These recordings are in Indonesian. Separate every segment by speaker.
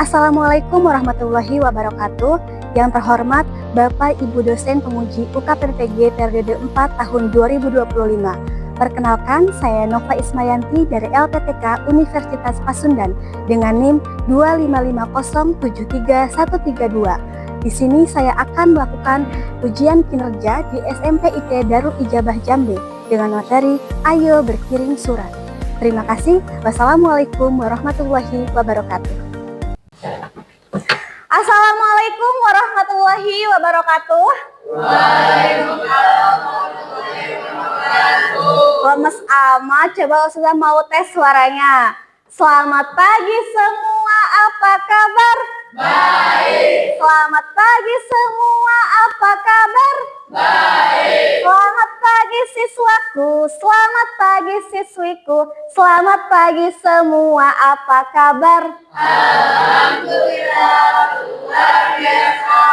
Speaker 1: Assalamualaikum warahmatullahi wabarakatuh. Yang terhormat Bapak Ibu dosen penguji UKPPG periode 4 tahun 2025. Perkenalkan, saya Nova Ismayanti dari LPTK Universitas Pasundan dengan NIM 255073132. Di sini saya akan melakukan ujian kinerja di SMPIT Darul Ijabah Jambe dengan materi Ayo Berkirim Surat. Terima kasih. Wassalamualaikum warahmatullahi wabarakatuh. Assalamualaikum warahmatullahi wabarakatuh.
Speaker 2: Waalaikumsalam warahmatullahi wabarakatuh.
Speaker 1: Lemes amat, coba sudah mau tes suaranya. Selamat pagi semua, apa kabar?
Speaker 2: Baik.
Speaker 1: Selamat pagi semua, apa kabar?
Speaker 2: Baik.
Speaker 1: Selamat pagi siswaku, selamat pagi siswiku, selamat pagi semua, apa kabar?
Speaker 2: Alhamdulillah, luar biasa.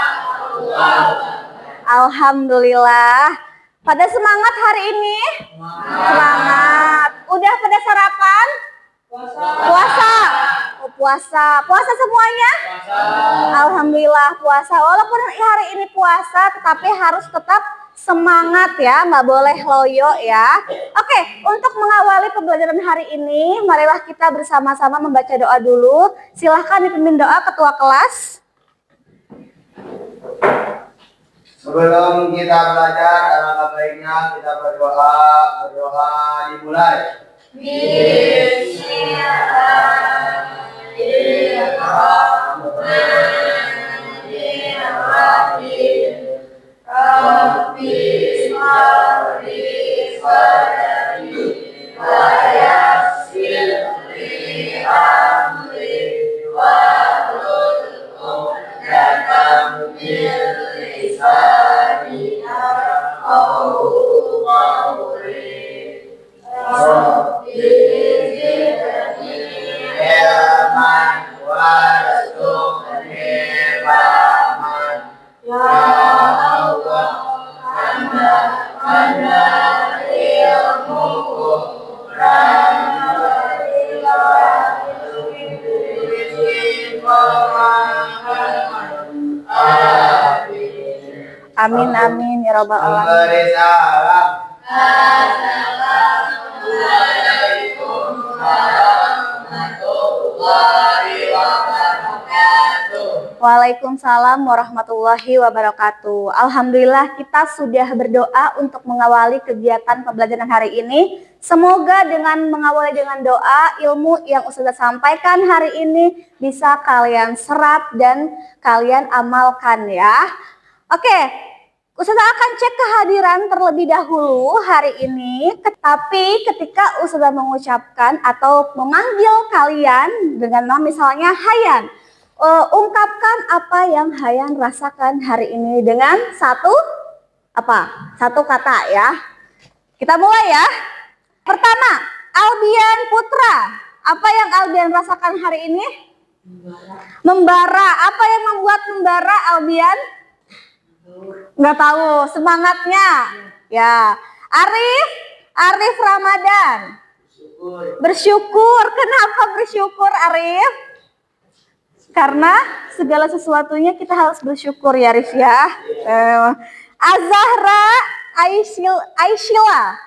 Speaker 1: Alhamdulillah. Pada semangat hari ini? Semangat. Udah pada sarapan? Puasa. Oh, puasa. Puasa semuanya? Alhamdulillah puasa. Walaupun hari ini puasa, tetapi harus tetap semangat ya, nggak boleh loyo ya. Oke, untuk mengawali pembelajaran hari ini, marilah kita bersama-sama membaca doa dulu. Silahkan dipimpin doa ketua kelas.
Speaker 3: Sebelum kita belajar, alangkah baiknya kita berdoa. Berdoa dimulai.
Speaker 2: Bismillahirrahmanirrahim. Rabbi sholli sadri wa yassir li amri wahlul 'uqdatam min lisani yafqahu qawli. Rabbi zidni ilman warzuqni fahman. Ya Allah, tambah ilmuku dan berilah rezeki pemahaman. Amin.
Speaker 1: Amin amin ya rabbal alamin.
Speaker 3: Memberi salam.
Speaker 2: Assalamualaikum warahmatullahi wabarakatuh.
Speaker 1: Waalaikumsalam warahmatullahi wabarakatuh. Alhamdulillah kita sudah berdoa untuk mengawali kegiatan pembelajaran hari ini. Semoga dengan mengawali dengan doa, ilmu yang Ustazah sampaikan hari ini bisa kalian serap dan kalian amalkan ya. Oke, Ustazah akan cek kehadiran terlebih dahulu hari ini. Tapi ketika Ustazah mengucapkan atau memanggil kalian dengan nama misalnya Hayan, ungkapkan apa yang Hayan rasakan hari ini dengan satu kata ya. Kita mulai ya. Pertama, Albian Putra. Apa yang Albian rasakan hari ini? Membara. Apa yang membuat membara Albian? Nggak tahu. Semangatnya. Ya. Arif Ramadan. Bersyukur. Kenapa bersyukur Arif? Karena segala sesuatunya kita harus bersyukur ya Arif ya. Azahra Aisyila.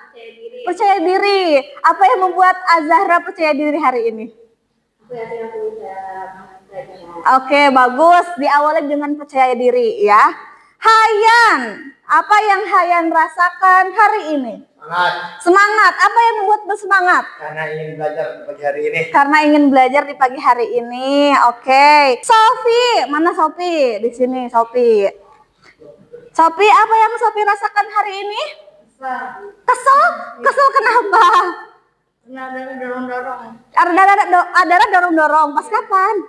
Speaker 1: Percaya diri. Apa yang membuat Azahra percaya diri hari ini? Oke, bagus. Diawali dengan percaya diri ya. Hayan. Apa yang Hayan rasakan hari ini? Semangat. Apa yang membuat bersemangat?
Speaker 3: Karena ingin belajar di pagi hari ini.
Speaker 1: Karena ingin belajar di pagi hari ini. Oke. Sofi, mana Sofi? Di sini Sofi. Sofi, apa yang Sofi rasakan hari ini? Kesel? Kesel kenapa? Ada dorong-dorong. Pas kapan?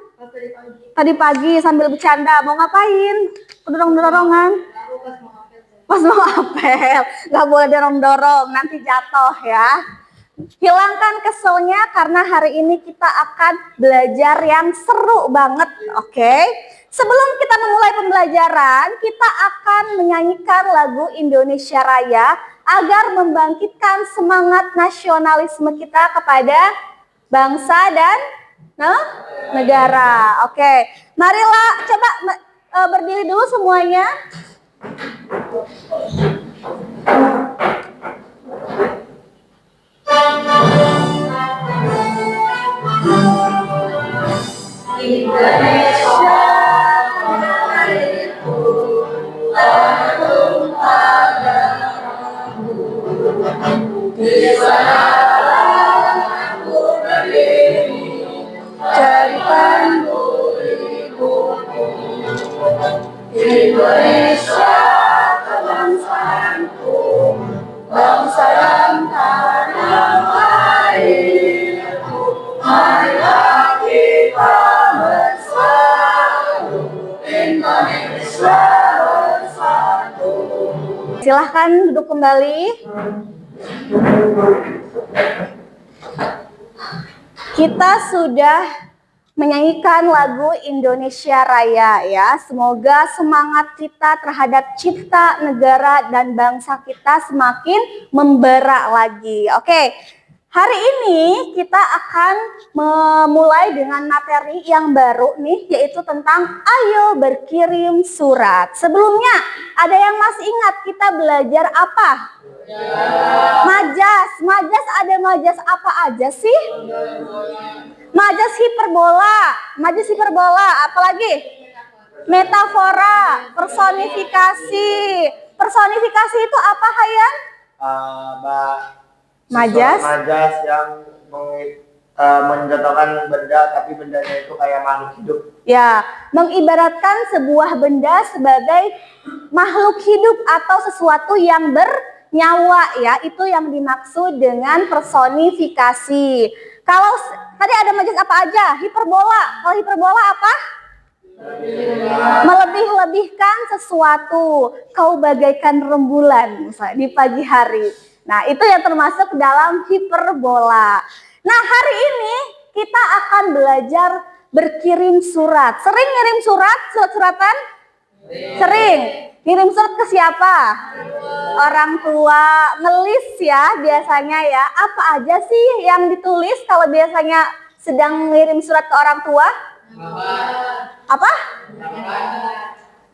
Speaker 1: Tadi pagi sambil bercanda. Mau ngapain? Dorong-dorongan. Pas mau apel. Gak boleh dorong-dorong. Nanti jatuh ya. Hilangkan keselnya karena hari ini kita akan belajar yang seru banget. Oke. Sebelum kita memulai pembelajaran, kita akan menyanyikan lagu Indonesia Raya agar membangkitkan semangat nasionalisme kita kepada bangsa dan Nah, negara. Oke. Marilah coba berdiri dulu semuanya. Jadikan Indonesia kebangsaanku, bangsa dan tanah airku. Marilah kita bersatu, Indonesia bersatu. Silahkan duduk kembali. Kita sudah menyanyikan lagu Indonesia Raya ya. Semoga semangat kita terhadap cipta negara dan bangsa kita semakin membara lagi. Oke. Hari ini kita akan memulai dengan materi yang baru nih, yaitu tentang ayo berkirim surat. Sebelumnya, ada yang masih ingat kita belajar apa? Majas. Majas ada majas apa aja sih? Majas hiperbola. Majas hiperbola, apalagi? Metafora, personifikasi. Personifikasi itu apa, Hayan? Majas
Speaker 3: yang mencontohkan benda, tapi bendanya itu kayak makhluk hidup.
Speaker 1: Ya, mengibaratkan sebuah benda sebagai makhluk hidup atau sesuatu yang bernyawa ya. Itu yang dimaksud dengan personifikasi. Kalau tadi ada majas apa aja? Hiperbola. Kalau hiperbola apa? Melebih-lebihkan sesuatu. Kau bagaikan rembulan misalnya di pagi hari. Nah, itu yang termasuk dalam hiperbola. Nah, hari ini kita akan belajar berkirim surat. Sering ngirim surat? Surat-suratan? Sering. Kirim surat ke siapa? Orang tua. Ngelis ya biasanya ya. Apa aja sih yang ditulis kalau biasanya sedang ngirim surat ke orang tua? Apa?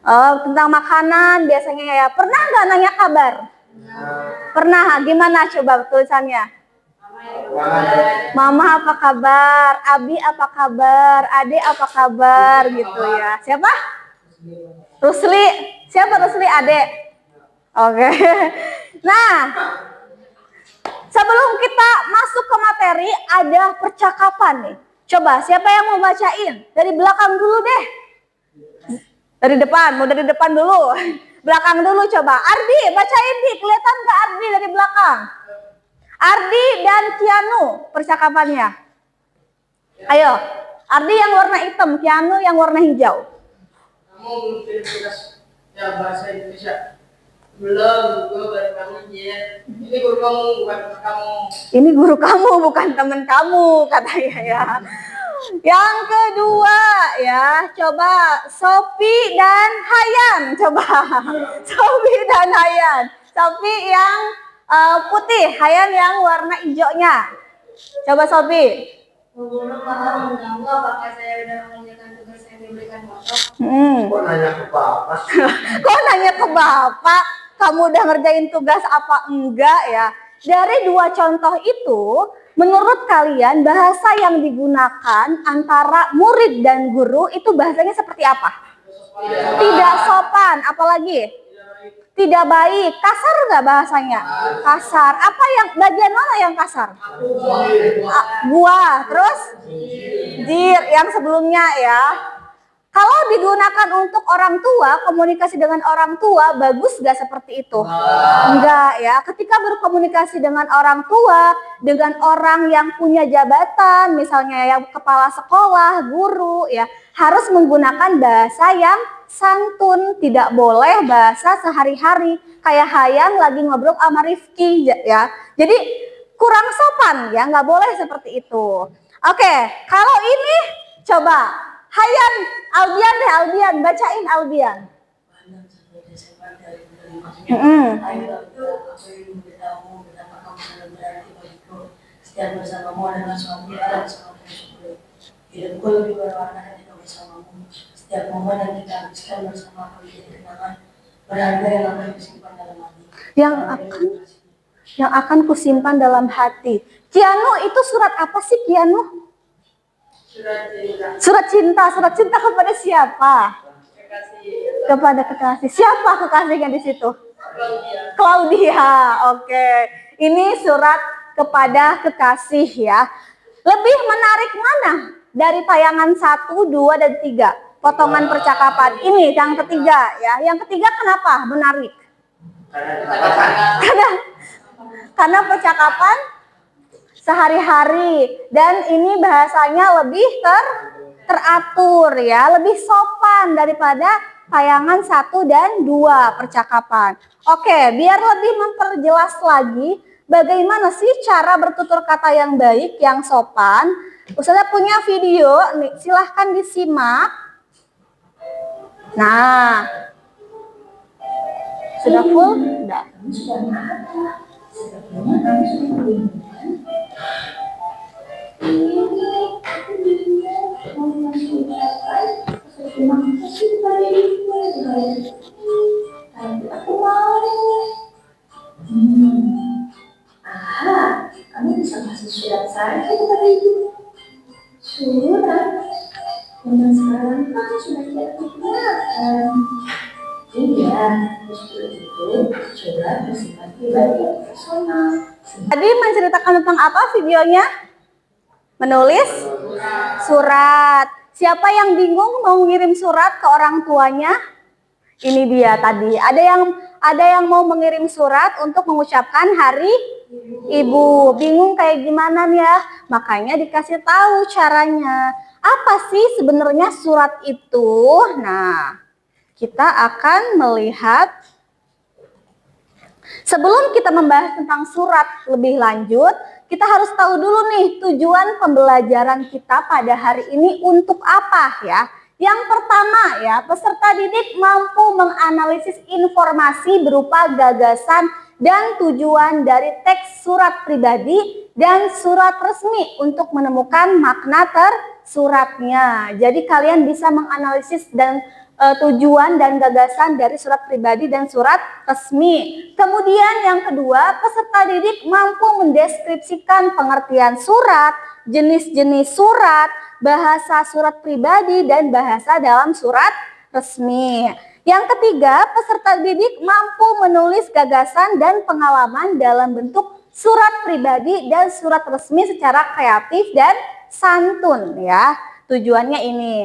Speaker 1: Oh, tentang makanan biasanya ya. Pernah nggak nanya kabar? Pernah. Gimana coba tulisannya? Mama apa kabar? Abi apa kabar? Ade apa kabar? Gitu ya. Siapa? Rusli. Siapa Rusli? Ade. Oke. Nah, sebelum kita masuk ke materi, ada percakapan nih. Coba siapa yang mau bacain? Dari belakang dulu deh. Dari depan, mau dari depan dulu. Belakang dulu coba. Ardi, bacain Di. Kelihatan nggak Ardi dari belakang? Ardi dan Kianu percakapannya. Ayo. Ardi yang warna hitam, Kianu yang warna hijau.
Speaker 2: Kamu belum kirim tugas ya bahasa Indonesia? Belum, gue baru bangun ya. Ini guru kamu bukan kamu.
Speaker 1: Ini guru kamu bukan teman kamu katanya ya. Yang kedua ya, coba Sophie dan Hayan. Coba Sophie dan Hayan. Sophie yang putih, Hayan yang warna hijaunya. Coba Sophie.
Speaker 4: Guru paham mengganggu apakah saya sudah mengerjakan tugas yang diberikan Bapak?
Speaker 3: Kok nanya ke Bapak?
Speaker 1: Kok nanya ke Bapak? Kamu udah ngerjain tugas apa enggak ya? Dari dua contoh itu, menurut kalian bahasa yang digunakan antara murid dan guru itu bahasanya seperti apa? Tidak sopan, apalagi? Tidak baik. Kasar nggak bahasanya? Kasar. Apa yang bagian mana yang kasar? Gua. Terus? Jir. Yang sebelumnya ya. Kalau digunakan untuk orang tua, komunikasi dengan orang tua, bagus gak seperti itu? Enggak ya. Ketika berkomunikasi dengan orang tua, dengan orang yang punya jabatan, misalnya yang kepala sekolah, guru, ya harus menggunakan bahasa yang santun, tidak boleh bahasa sehari-hari. Kayak Hayan lagi ngobrol sama Rifki, ya. Jadi kurang sopan ya, nggak boleh seperti itu. Oke, kalau ini coba. Hayan, Albian deh, Albian, bacain Albian.
Speaker 4: Hidupku lebih berwarna ketika bersamamu. Setiap momen yang kita habiskan bersama akan menjadi kenangan berharga yang akan disimpan dalam hati.
Speaker 1: Yang akan kusimpan dalam hati. Kianu, itu surat apa sih Kianu?
Speaker 2: Surat cinta.
Speaker 1: Surat cinta. Surat cinta kepada siapa?
Speaker 2: Kekasih.
Speaker 1: Kepada kekasih. Siapa kekasihnya di situ?
Speaker 2: Claudia.
Speaker 1: Claudia. Oke. Ini surat kepada kekasih ya. Lebih menarik mana dari tayangan 1, 2, dan 3? Potongan percakapan. Ini yang ketiga ya. Yang ketiga kenapa menarik? Karena percakapan sehari-hari dan ini bahasanya lebih teratur ya, lebih sopan daripada tayangan 1 dan 2 percakapan. Oke, biar lebih memperjelas lagi bagaimana sih cara bertutur kata yang baik, yang sopan. Ustazah punya video nih, silahkan disimak. Nah, sudah full? Sudah.
Speaker 4: Kamu bisa kasih surat saya kepada ibu. Surat? Zaman sekarang kan sudah tidak digunakan. Iya, justru itu surat bersifat pribadi dan personal.
Speaker 1: Tadi menceritakan tentang apa videonya? Menulis surat. Siapa yang bingung mau ngirim surat ke orang tuanya? Ini dia tadi. Ada yang mau mengirim surat untuk mengucapkan hari ibu. Bingung kayak gimana nih ya? Makanya dikasih tahu caranya. Apa sih sebenarnya surat itu? Nah, kita akan melihat. Sebelum kita membahas tentang surat lebih lanjut, kita harus tahu dulu nih tujuan pembelajaran kita pada hari ini untuk apa ya. Yang pertama ya, peserta didik mampu menganalisis informasi berupa gagasan dan tujuan dari teks surat pribadi dan surat resmi untuk menemukan makna tersuratnya. Jadi kalian bisa menganalisis dan tujuan dan gagasan dari surat pribadi dan surat resmi. Kemudian yang kedua, peserta didik mampu mendeskripsikan pengertian surat, jenis-jenis surat, bahasa surat pribadi dan bahasa dalam surat resmi. Yang ketiga, peserta didik mampu menulis gagasan dan pengalaman dalam bentuk surat pribadi dan surat resmi secara kreatif dan santun ya. Tujuannya ini.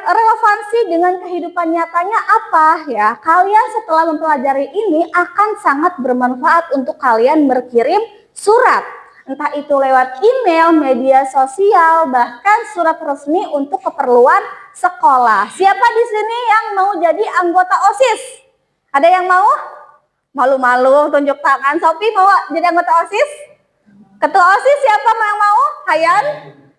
Speaker 1: Relevansi dengan kehidupan nyatanya apa ya? Kalian setelah mempelajari ini akan sangat bermanfaat untuk kalian berkirim surat. Entah itu lewat email, media sosial, bahkan surat resmi untuk keperluan sekolah. Siapa di sini yang mau jadi anggota OSIS? Ada yang mau? Malu-malu tunjuk tangan. Sophie mau jadi anggota OSIS? Ketua OSIS siapa yang mau? Hayan?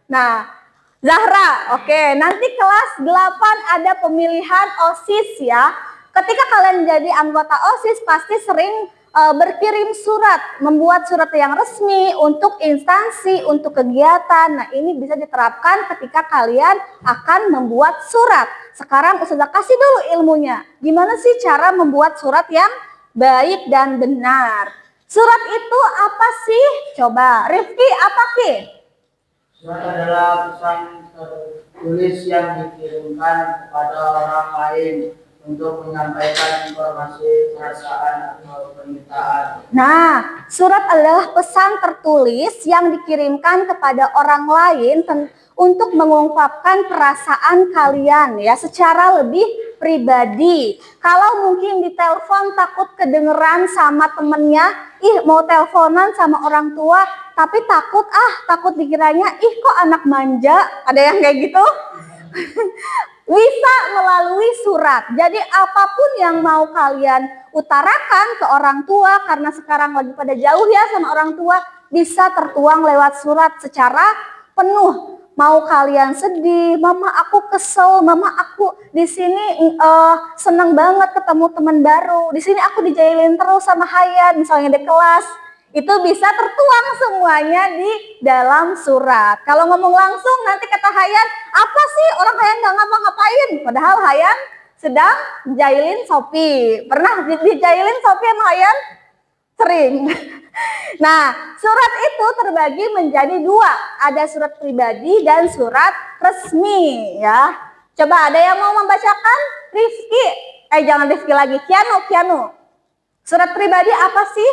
Speaker 1: Nah, Zahra, oke. Nanti kelas 8 ada pemilihan OSIS ya. Ketika kalian jadi anggota OSIS pasti sering berkirim surat, membuat surat yang resmi untuk instansi, untuk kegiatan. Nah, ini bisa diterapkan ketika kalian akan membuat surat. Sekarang Ustazah kasih dulu ilmunya. Gimana sih cara membuat surat yang baik dan benar? Surat itu apa sih? Coba, Rifki apa Ki?
Speaker 3: Surat adalah pesan tertulis yang dikirimkan kepada orang lain untuk menyampaikan informasi, perasaan, atau permintaan.
Speaker 1: Nah, surat adalah pesan tertulis yang dikirimkan kepada orang lain untuk mengungkapkan perasaan kalian ya secara lebih pribadi. Kalau mungkin di telepon takut kedengeran sama temennya, mau teleponan sama orang tua, tapi takut dikiranya, kok anak manja, ada yang kayak gitu. Bisa melalui surat. Jadi apapun yang mau kalian utarakan ke orang tua, karena sekarang lagi pada jauh ya sama orang tua, bisa tertuang lewat surat secara penuh. Mau kalian sedih, mama aku kesel, mama aku di sini senang banget ketemu teman baru, di sini aku dijailin terus sama Hayan, misalnya di kelas. Itu bisa tertuang semuanya di dalam surat. Kalau ngomong langsung nanti kata Hayan, apa sih orang Hayan nggak ngapa-ngapain? Padahal Hayan sedang jailin Sophie. Pernah dijailin Sophie sama Hayan? Sering. Nah, surat itu terbagi menjadi dua. Ada surat pribadi dan surat resmi ya. Coba ada yang mau membacakan? Rizky. Jangan Rizky lagi. Kianu. Surat pribadi apa sih?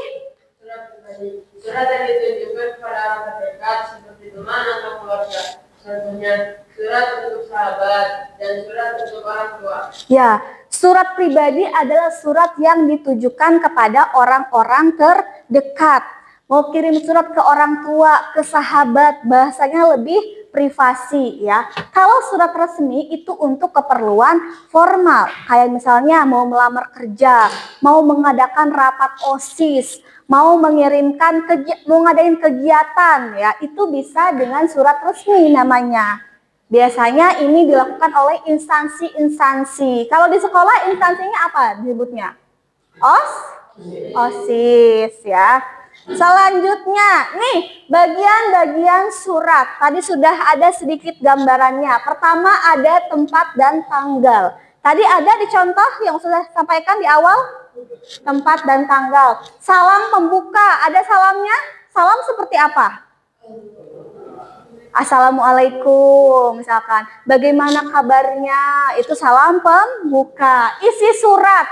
Speaker 2: Surat yang ditujukan kepada orang terdekat seperti teman atau keluarga. Contohnya surat untuk sahabat dan surat untuk orang tua.
Speaker 1: Ya, surat pribadi adalah surat yang ditujukan kepada orang-orang terdekat. Mau kirim surat ke orang tua, ke sahabat, bahasanya lebih privasi ya. Kalau surat resmi itu untuk keperluan formal, kayak misalnya mau melamar kerja, mau mengadakan rapat OSIS, mau mengirimkan mau ngadain kegiatan ya, itu bisa dengan surat resmi namanya. Biasanya ini dilakukan oleh instansi-instansi. Kalau di sekolah instansinya apa disebutnya? OSIS ya. Selanjutnya, nih bagian-bagian surat. Tadi sudah ada sedikit gambarannya. Pertama ada tempat dan tanggal. Tadi ada di contoh yang sudah sampaikan di awal, tempat dan tanggal. Salam pembuka, ada salamnya? Salam seperti apa? Assalamualaikum misalkan. Bagaimana kabarnya? Itu salam pembuka. Isi surat,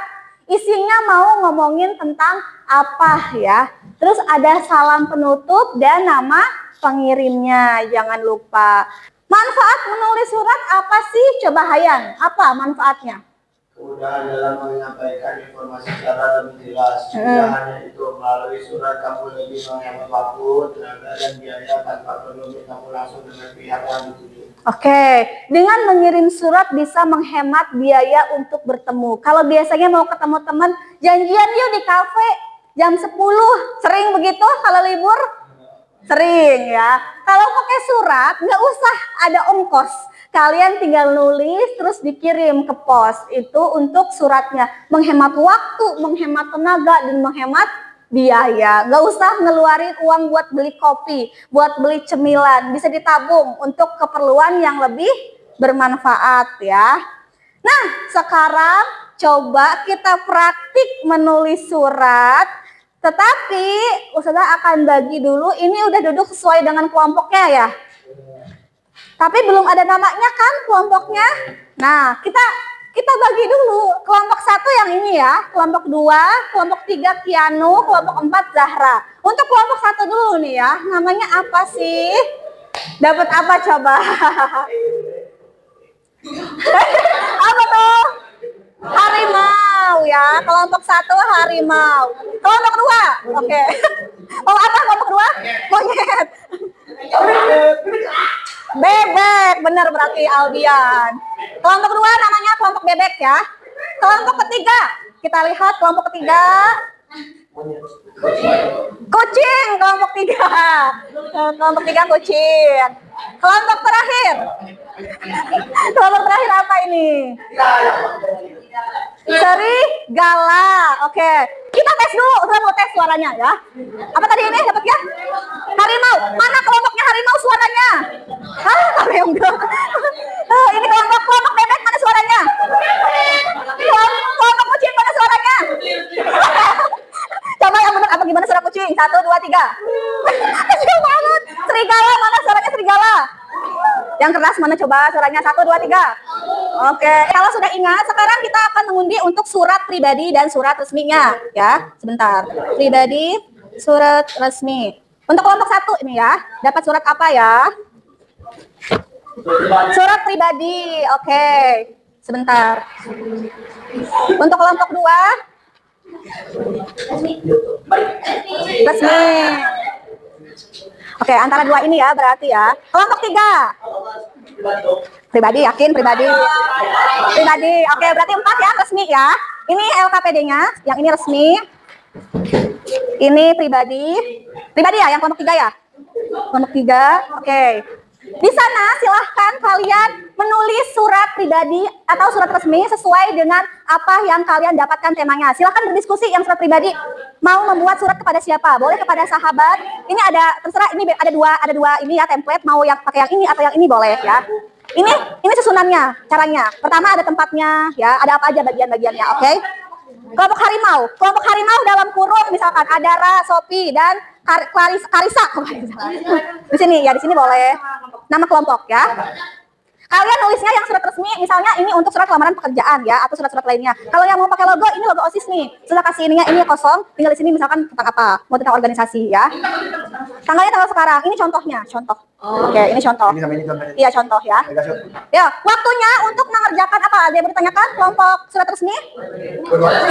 Speaker 1: isinya mau ngomongin tentang apa ya? Terus ada salam penutup dan nama pengirimnya, jangan lupa. Manfaat menulis surat apa sih? Coba Hayan, apa manfaatnya?
Speaker 3: Kemudahan dalam menyampaikan informasi secara lebih jelas. Tidak hanya itu, melalui surat kamu lebih menghemat waktu, tenaga, dan biaya tanpa perlu bertemu langsung dengan pihak yang dituju.
Speaker 1: Oke, dengan mengirim surat bisa menghemat biaya untuk bertemu. Kalau biasanya mau ketemu teman, janjian yuk di kafe jam 10. Sering begitu kalau libur? Sering ya. Kalau pakai surat, nggak usah ada ongkos. Kalian tinggal nulis terus dikirim ke pos. Itu untuk suratnya. Menghemat waktu, menghemat tenaga, dan menghemat biaya. Nggak usah ngeluarin uang buat beli kopi, buat beli cemilan. Bisa ditabung untuk keperluan yang lebih bermanfaat ya. Nah, sekarang coba kita praktik menulis surat. Tetapi Ustazah akan bagi dulu, ini udah duduk sesuai dengan kelompoknya ya. Tapi belum ada namanya kan kelompoknya. Nah, kita bagi dulu. Kelompok 1 yang ini ya, kelompok 2, kelompok 3 Kianu, kelompok 4 Zahra. Untuk kelompok 1 dulu nih ya, namanya apa sih? Dapat apa coba? Apa tuh? Harimau ya, kelompok 1 harimau. Kelompok 2, oke. Oh apa kelompok 2? Monyet. Bebek, benar berarti Albian. Kelompok 2 namanya kelompok bebek ya. Kelompok ketiga, kita lihat kelompok ketiga. Kucing, kelompok 3. Kelompok 3 kucing. Kelompok terakhir. Kelompok terakhir apa ini? Serigala. Oke. Kita tes dulu, saya mau tes suaranya ya. Apa tadi ini dapat ya? Harimau. Mana kelompoknya harimau suaranya? Hah, ini kelompok bebek mana suaranya? Kelompok kucing mana suaranya? Coba yang benar apa gimana suara kucing? 1, 2, 3. Kecil banget. Serigala mana suaranya serigala? Yang keras mana coba suaranya? 1, 2, 3. Oke, kalau sudah ingat, sekarang kita akan mengundi untuk surat pribadi dan surat resminya ya. Sebentar. Pribadi, surat resmi. Untuk kelompok 1 ini ya, dapat surat apa ya? Surat pribadi. Oke. Sebentar. Untuk kelompok 2 resmi. Oke, antara 2 ini ya berarti ya. Kelompok 3 pribadi, yakin pribadi. Pribadi. Oke, berarti 4 ya resmi ya. Ini LKPD-nya, yang ini resmi. Ini pribadi. Pribadi ya, yang kelompok 3 ya. Kelompok 3. Oke. Di sana silahkan kalian menulis surat pribadi atau surat resmi sesuai dengan apa yang kalian dapatkan temanya. Silahkan berdiskusi yang surat pribadi. Mau membuat surat kepada siapa? Boleh kepada sahabat. Ini ada terserah, ini ada dua ini ya template. Mau yang pakai yang ini atau yang ini boleh ya. Ini susunannya, caranya. Pertama ada tempatnya ya, ada apa aja bagian-bagiannya, oke? Kelompok harimau dalam kurung misalkan Adara, Sopi dan Karisa. Di sini boleh. Nama kelompok ya. Kalian nulisnya yang surat resmi, misalnya ini untuk surat lamaran pekerjaan ya, atau surat-surat lainnya. Kalau yang mau pakai logo, ini logo OSIS nih. Sudah kasih ininya, ini kosong, tinggal di sini misalkan tentang apa, mau tentang organisasi ya. Tanggalnya tanggal sekarang, ini contohnya, contoh. Oke, ini contoh. Iya, contoh ya. Ya, waktunya untuk mengerjakan apa? Ada yang bertanyakan kelompok surat resmi?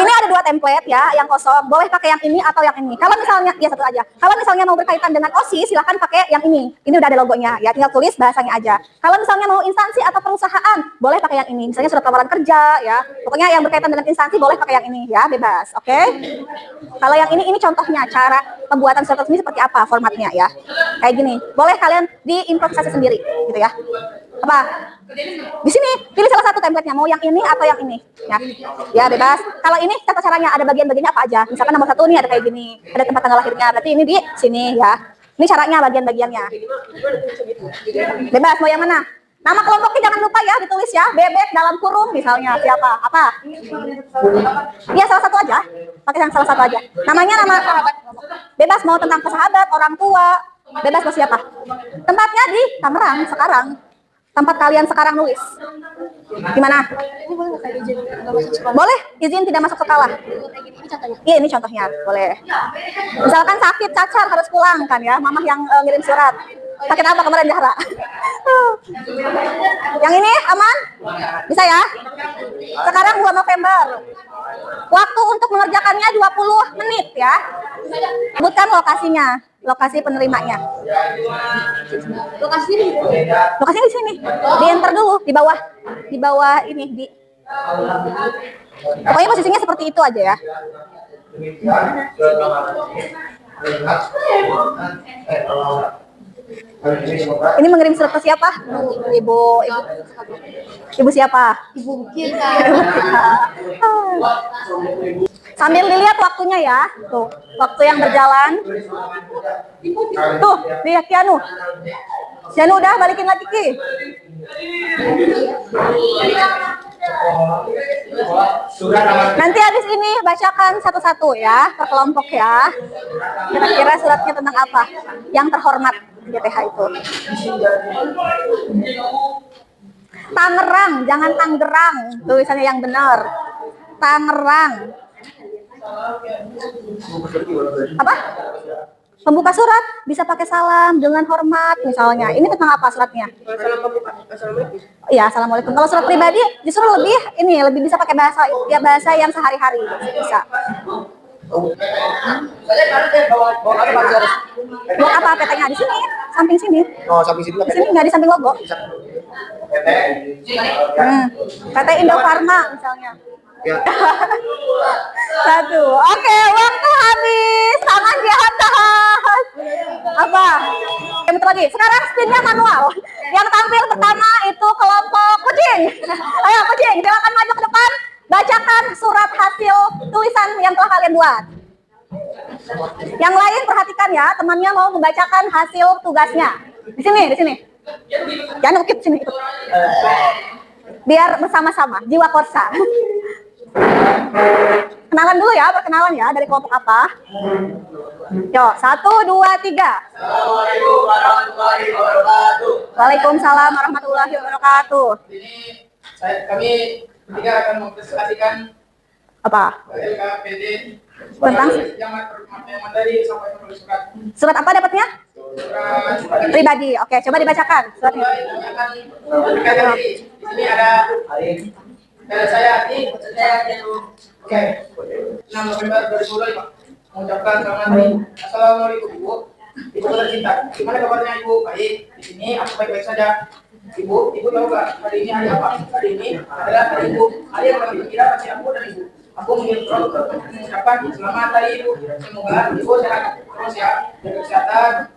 Speaker 1: Ini ada dua template ya, yang kosong. Boleh pakai yang ini atau yang ini. Kalau misalnya, ya satu aja. Kalau misalnya mau berkaitan dengan OSIS, silahkan pakai yang ini. Ini udah ada logonya ya, tinggal tulis bahasanya aja. Kalau misalnya mau instansi atau perusahaan, boleh pakai yang ini. Misalnya surat lamaran kerja ya. Pokoknya yang berkaitan dengan instansi boleh pakai yang ini ya, bebas. Oke? Kalau yang ini contohnya cara pembuatan surat resmi seperti apa formatnya ya. Kayak gini. Boleh kalian diimprovisasi sendiri gitu ya. Apa? Di sini pilih salah satu template-nya, mau yang ini atau yang ini ya. Ya, bebas. Kalau ini tata caranya ada bagian-bagiannya apa aja. Misalkan nomor 1 nih ada kayak gini. Ada tempat tanggal lahirnya. Berarti ini di sini ya. Ini caranya bagian-bagiannya. Bebas mau yang mana? Nama kelompoknya jangan lupa ya ditulis ya. Bebek dalam kurung misalnya siapa? Apa? Iya, salah satu aja. Pakai yang salah satu aja. Namanya nama sahabat. Bebas mau tentang sahabat, orang tua. Bebas mau siapa? Tempatnya di Tangerang sekarang. Tempat kalian sekarang nulis. Gimana? Boleh, izin tidak masuk sekolah. Iya, ini contohnya. Boleh. Misalkan sakit, cacar, harus pulang kan ya. Mamah yang ngirim surat. Sakit apa kemarin Zahra? Yang ini aman? Bisa ya? Sekarang 2 November. Waktu untuk mengerjakannya 20 menit ya. Sebutkan lokasinya, lokasi penerimanya. Lokasinya di sini. Di enter dulu, di bawah ini pokoknya posisinya seperti itu aja ya. Ini mengirim surat ke siapa? Ibu siapa? Ibu kita. Sambil dilihat waktunya ya. Tuh, waktu yang berjalan. Tuh, lihat Kianu. Kianu udah balikin lagi Ki. Nanti habis ini bacakan satu-satu ya, per kelompok ya. Kira-kira suratnya tentang apa? Yang terhormat GTH itu. Tangerang, jangan Tanggerang. Tulisannya yang benar. Tangerang. Apa? Pembuka surat bisa pakai salam dengan hormat misalnya. Ini tentang apa suratnya? Iya, assalamualaikum. Kalau surat pribadi justru lebih bisa pakai bahasa yang sehari-hari bisa. Blok apa PT-nya di sini? Samping sini.
Speaker 3: Oh, samping sini.
Speaker 1: Di sini nggak di samping logo. PT Indofarma misalnya.
Speaker 3: Ya.
Speaker 1: Satu. Oke, waktu habis. Tangan di atas. Apa? Bentar lagi. Sekarang spinnya manual. Yang tampil pertama itu kelompok kucing. Ayo kucing, silakan maju ke depan. Bacakan surat hasil tulisan yang telah kalian buat. Yang lain perhatikan ya, temannya mau membacakan hasil tugasnya. Di sini. Jangan ukip sini. Biar bersama-sama, jiwa korsa. Kenalan dulu ya, perkenalan ya, dari kelompok apa? Yo, 1, 2, 3.
Speaker 3: Assalamualaikum warahmatullahi wabarakatuh.
Speaker 1: Waalaikumsalam warahmatullahi wabarakatuh.
Speaker 2: Ini kami ketiga akan mempresentasikan
Speaker 1: Apa?
Speaker 2: LKPD
Speaker 1: Tentang
Speaker 2: yang materi sampai ke surat.
Speaker 1: surat apa dapatnya?
Speaker 2: Surat
Speaker 1: Pribadi. Oke, coba dibacakan suratnya.
Speaker 2: di sini ada dari saya Ati, Oke. 6 November 2025. Mengucapkan selamat hari. Assalamualaikum Ibu. Ibu tercinta. Gimana kabarnya Ibu? Baik. Di sini aku baik-baik saja. Ibu tahu nggak hari ini hari apa? Hari ini adalah hari Ibu. Hari yang paling gembira pasti aku dan Ibu. Aku mengucapkan selamat hari Ibu. Semoga Ibu sehat terus ya, jaga kesehatan,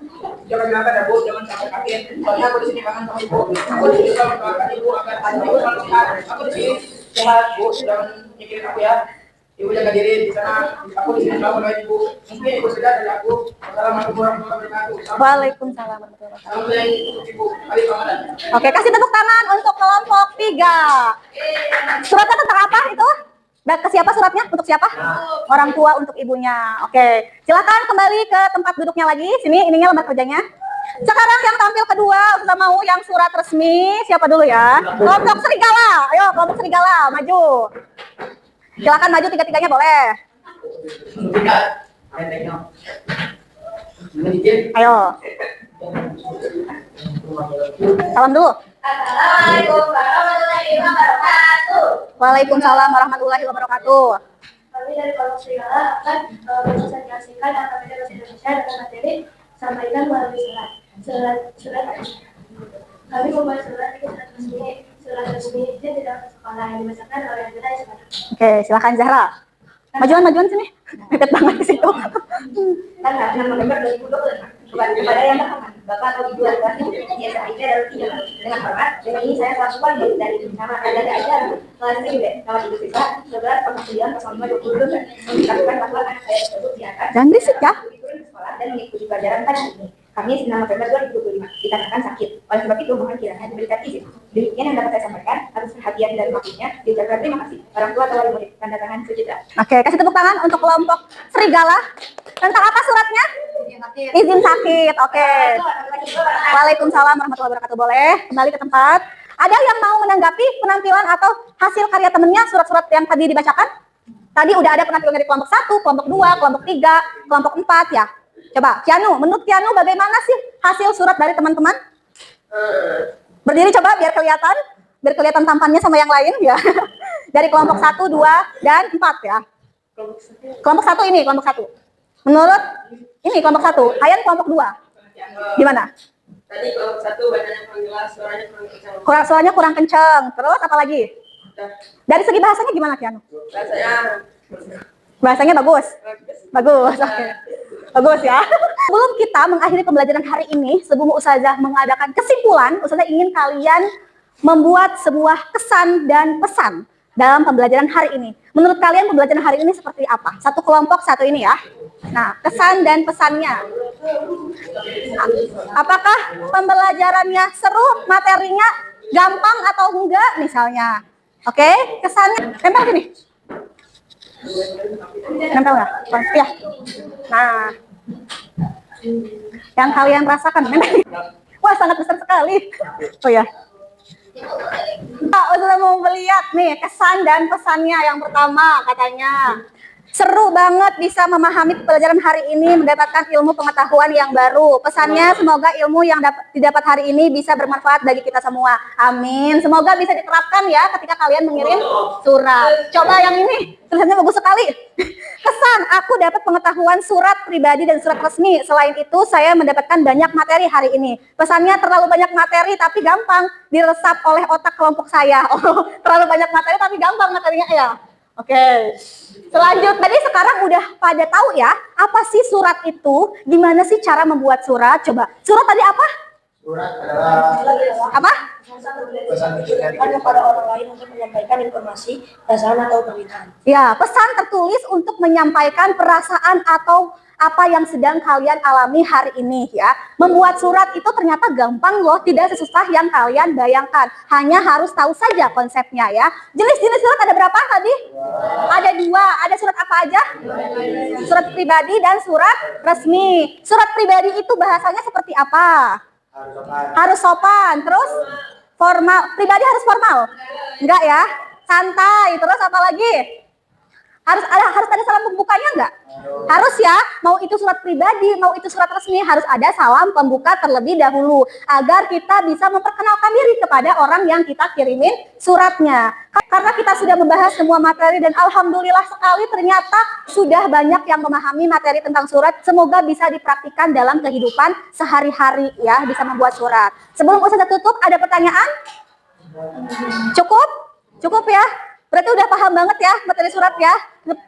Speaker 2: jaga kesehatan ya Bu, jangan sampai sakit. Soalnya aku di sini kangen sama Ibu. Aku di sini selalu mendoakan Ibu agar Ibu selalu sehat. Aku di sini sehat Bu, jangan mikirin aku ya. Ibu jaga diri di sana. Aku di sini selalu mendoakan Ibu. Mungkin Ibu sudah dari aku. Assalamualaikum warahmatullahi wabarakatuh.
Speaker 1: Waalaikumsalam warahmatullahi wabarakatuh.
Speaker 2: Salam sayang Ibu. Hari Ramadan.
Speaker 1: Oke, kasih tepuk tangan untuk kelompok 3. Suratnya tentang apa itu? Ke siapa suratnya? Untuk siapa? Orang tua untuk ibunya. Oke, silakan kembali ke tempat duduknya lagi. Sini, ininya lembar kerjanya. Sekarang yang tampil kedua, sudah mau yang surat resmi. Siapa dulu ya? Kelompok serigala. Ayo, kelompok serigala, maju. Silakan maju tiga-tiganya boleh. Ayo. Salam dulu.
Speaker 4: Assalamualaikum warahmatullahi wabarakatuh.
Speaker 1: Waalaikumsalam warahmatullahi wabarakatuh.
Speaker 4: Kami dari kelompok serigala akan mensosialisasikan Akademi Bahasa Indonesia dengan materi sampaikan melalui surat. Kami membuat surat resmi izin di dalam sekolah yang dibacakan oleh Anggota sekolah.
Speaker 1: Oke, silakan Zahra. Majuan sini. Deket banget di situ.
Speaker 4: Tanggal 6 November 2020 kepada yang terhormat Bapak atau Ibu Anda biasa aja dalam tiga dengan hormat. Dengan ini saya selaku wali dari nama Anda ajar kelas 3 nama Ibu Siswa 11/9/05/2022 mengucapkan bahwa anak saya tersebut diangkat
Speaker 1: Jangan berisik ya.
Speaker 4: turun ke sekolah dan mengikuti pelajaran pada ini. Kami 9 November 2025 dikatakan sakit. Oleh sebab itu mohon kiranya diberikan izin. Demikian yang dapat saya sampaikan. Atas perhatian dan waktunya diucapkan terima kasih. Orang tua atau wali murid. Tanda tangan Sucitra.
Speaker 1: Oke, kasih tepuk tangan untuk kelompok serigala. Tentang apa suratnya? Izin sakit. Oke. Waalaikumsalam warahmatullahi wabarakatuh. Boleh kembali ke tempat. Ada yang mau menanggapi penampilan atau hasil karya temennya surat-surat yang tadi dibacakan? Tadi udah ada penampilan dari kelompok 1, kelompok 2, kelompok 3, kelompok 4 ya. Coba, Kianu, menurut Kianu bagaimana sih hasil surat dari teman-teman? Berdiri coba biar kelihatan tampannya sama yang lain ya. Dari kelompok 1, 2, dan 4 ya. Kelompok 1 ini, kelompok 1. Menurut ini kelompok 1, Hayan kelompok 2. Gimana?
Speaker 2: Tadi kelompok 1 bacanya kurang jelas, suaranya kurang kencang.
Speaker 1: Suaranya kurang kenceng. Terus apa lagi? Dari segi bahasanya gimana Kianu? Bahasanya bagus. Bagus. Oke. Bagus ya. Sebelum kita mengakhiri pembelajaran hari ini, sebelum Ustazah mengadakan kesimpulan, Ustazah ingin kalian membuat sebuah kesan dan pesan dalam pembelajaran hari ini. Menurut kalian pembelajaran hari ini seperti apa? Satu kelompok, satu ini ya. Nah, kesan dan pesannya. Apakah pembelajarannya seru, materinya gampang atau enggak misalnya? Oke, kesannya. Tempel sini. Nempel nggak? Ya. Nah, yang kalian rasakan, wah sangat besar sekali. Oh ya. Sudah mau melihat nih kesan dan pesannya. Yang pertama katanya seru banget bisa memahami pelajaran hari ini, mendapatkan ilmu pengetahuan yang baru. Pesannya semoga ilmu yang didapat hari ini bisa bermanfaat bagi kita semua. Amin. Semoga bisa diterapkan ya ketika kalian mengirim surat. Coba yang ini, tulisannya bagus sekali. Kesan, aku dapat pengetahuan surat pribadi dan surat resmi. Selain itu, saya mendapatkan banyak materi hari ini. Pesannya terlalu banyak materi tapi gampang diresap oleh otak kelompok saya. Oh, terlalu banyak materi tapi gampang materinya ya. Oke, selanjutnya sekarang udah pada tahu ya, apa sih surat itu? Gimana sih cara membuat surat? Coba, surat tadi apa?
Speaker 3: Surat adalah
Speaker 1: Apa?
Speaker 3: pesan
Speaker 4: Pesan kepada orang lain untuk menyampaikan informasi, perasaan atau permintaan.
Speaker 1: Ya, pesan tertulis untuk menyampaikan perasaan atau apa yang sedang kalian alami hari ini ya. Membuat surat itu ternyata gampang loh, tidak sesusah yang kalian bayangkan. Hanya harus tahu saja konsepnya ya. Jenis-jenis surat ada berapa tadi? Ada 2. Ada surat apa aja? Surat pribadi dan surat resmi. Surat pribadi itu bahasanya seperti apa? Harus sopan. Terus formal. Pribadi harus formal? Enggak ya? Santai. Terus apa lagi? Harus ada salam pembukanya enggak? Harus ya. Mau itu surat pribadi, mau itu surat resmi, harus ada salam pembuka terlebih dahulu agar kita bisa memperkenalkan diri kepada orang yang kita kirimin suratnya. Karena kita sudah membahas semua materi dan alhamdulillah sekali ternyata sudah banyak yang memahami materi tentang surat. Semoga bisa dipraktikkan dalam kehidupan sehari-hari ya, bisa membuat surat. Sebelum Ustazah tutup, ada pertanyaan? Cukup? Cukup ya? Berarti udah paham banget ya materi surat ya.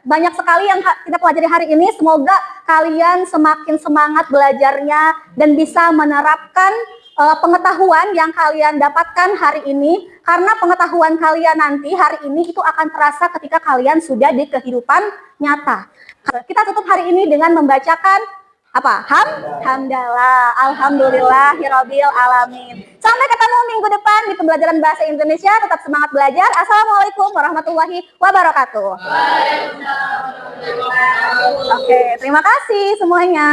Speaker 1: Banyak sekali yang kita pelajari hari ini. Semoga kalian semakin semangat belajarnya dan bisa menerapkan pengetahuan yang kalian dapatkan hari ini. Karena pengetahuan kalian nanti hari ini itu akan terasa ketika kalian sudah di kehidupan nyata. Kita tutup hari ini dengan membacakan apa? Hamdalah, alhamdulillahirabbil alamin. Sampai ketemu minggu depan di pembelajaran bahasa Indonesia. Tetap semangat belajar. Assalamualaikum warahmatullahi wabarakatuh. Oke, terima kasih semuanya.